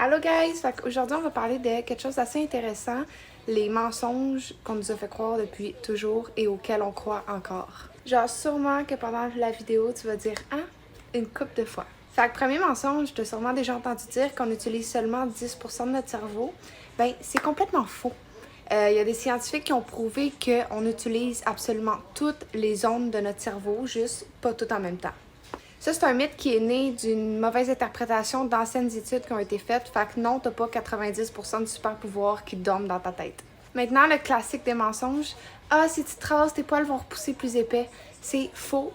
Allô guys! Aujourd'hui on va parler de quelque chose d'assez intéressant, les mensonges qu'on nous a fait croire depuis toujours et auxquels on croit encore. Genre sûrement que pendant la vidéo tu vas dire « Ah! » une couple de fois. Premier mensonge, tu as sûrement déjà entendu dire qu'on utilise seulement 10% de notre cerveau. Ben, c'est complètement faux. Il y a des scientifiques qui ont prouvé qu'on utilise absolument toutes les zones de notre cerveau, juste pas toutes en même temps. Ça, c'est un mythe qui est né d'une mauvaise interprétation d'anciennes études qui ont été faites. Fait que non, t'as pas 90% du super pouvoir qui dorment dans ta tête. Maintenant, le classique des mensonges. Ah, si tu te rases, tes poils vont repousser plus épais. C'est faux,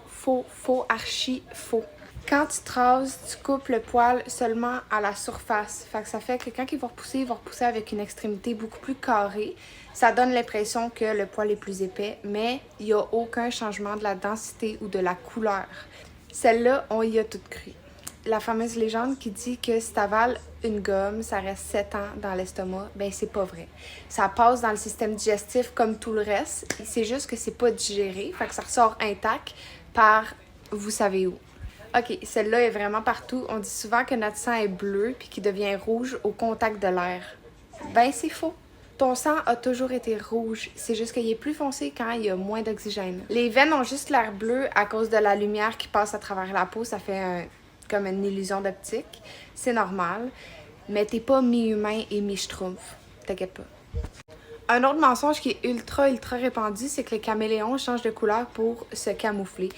archi faux. Quand tu te rases, tu coupes le poil seulement à la surface. Fait que ça fait que quand il va repousser avec une extrémité beaucoup plus carrée. Ça donne l'impression que le poil est plus épais, mais il n'y a aucun changement de la densité ou de la couleur. Celle-là, on y a tout cru. La fameuse légende qui dit que si t'avales une gomme, ça reste 7 ans dans l'estomac, ben c'est pas vrai. Ça passe dans le système digestif comme tout le reste, c'est juste que c'est pas digéré, fait que ça ressort intact par vous savez où. Ok, celle-là est vraiment partout. On dit souvent que notre sang est bleu puis qu'il devient rouge au contact de l'air. Ben c'est faux. Ton sang a toujours été rouge, c'est juste qu'il est plus foncé quand il y a moins d'oxygène. Les veines ont juste l'air bleu à cause de la lumière qui passe à travers la peau, ça fait comme une illusion d'optique. C'est normal, mais t'es pas mi-humain et mi-schtroumpf, t'inquiète pas. Un autre mensonge qui est ultra répandu, c'est que les caméléons changent de couleur pour se camoufler.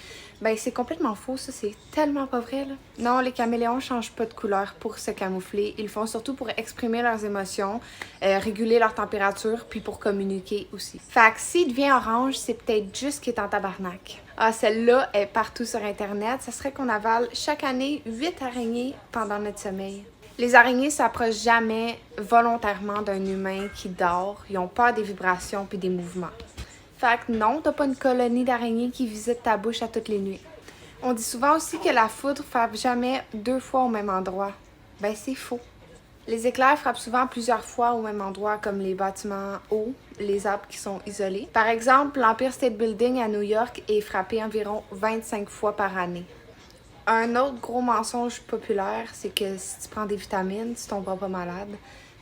Ben c'est complètement faux, ça, c'est tellement pas vrai, là. Non, les caméléons changent pas de couleur pour se camoufler. Ils le font surtout pour exprimer leurs émotions, réguler leur température, puis pour communiquer aussi. Fait que s'il devient orange, c'est peut-être juste qu'il est en tabarnak. Ah, celle-là est partout sur Internet. Ça serait qu'on avale chaque année 8 araignées pendant notre sommeil. Les araignées s'approchent jamais volontairement d'un humain qui dort. Ils ont peur des vibrations puis des mouvements. Fait que non, t'as pas une colonie d'araignées qui visite ta bouche à toutes les nuits. On dit souvent aussi que la foudre frappe jamais 2 fois au même endroit. Ben c'est faux. Les éclairs frappent souvent plusieurs fois au même endroit, comme les bâtiments hauts, les arbres qui sont isolés. Par exemple, l'Empire State Building à New York est frappé environ 25 fois par année. Un autre gros mensonge populaire, c'est que si tu prends des vitamines, tu tomberas pas malade.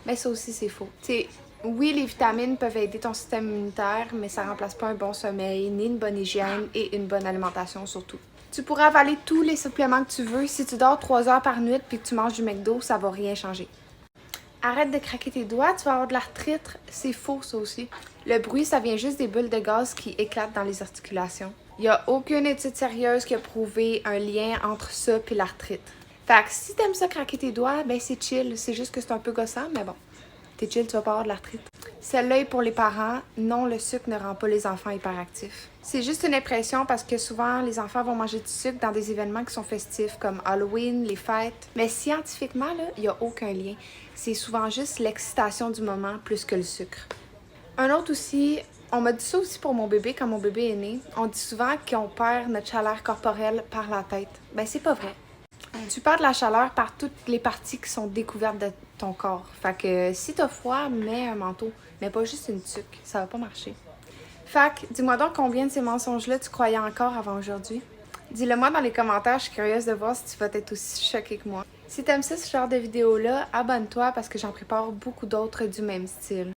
Mais ça aussi, c'est faux. T'sais, oui, les vitamines peuvent aider ton système immunitaire, mais ça remplace pas un bon sommeil, ni une bonne hygiène et une bonne alimentation surtout. Tu pourras avaler tous les suppléments que tu veux. Si tu dors 3 heures par nuit puis que tu manges du McDo, ça va rien changer. Arrête de craquer tes doigts, tu vas avoir de l'arthrite. C'est faux, ça aussi. Le bruit, ça vient juste des bulles de gaz qui éclatent dans les articulations. Il n'y a aucune étude sérieuse qui a prouvé un lien entre ça et l'arthrite. Fait que si t'aimes ça craquer tes doigts, ben c'est chill. C'est juste que c'est un peu gossant, mais bon. T'es chill, tu vas pas avoir de l'arthrite. Celle-là est pour les parents. Non, le sucre ne rend pas les enfants hyperactifs. C'est juste une impression parce que souvent, les enfants vont manger du sucre dans des événements qui sont festifs, comme Halloween, les fêtes. Mais scientifiquement, là, il n'y a aucun lien. C'est souvent juste l'excitation du moment plus que le sucre. Un autre aussi, on m'a dit ça aussi pour mon bébé quand mon bébé est né. On dit souvent qu'on perd notre chaleur corporelle par la tête. Ben c'est pas vrai. Tu perds de la chaleur par toutes les parties qui sont découvertes de ton corps. Fait que si t'as froid, mets un manteau, mais pas juste une tuque. Ça va pas marcher. Fait que dis-moi donc combien de ces mensonges-là tu croyais encore avant aujourd'hui. Dis-le moi dans les commentaires, je suis curieuse de voir si tu vas être aussi choquée que moi. Si t'aimes ça, ce genre de vidéo-là, abonne-toi parce que j'en prépare beaucoup d'autres du même style.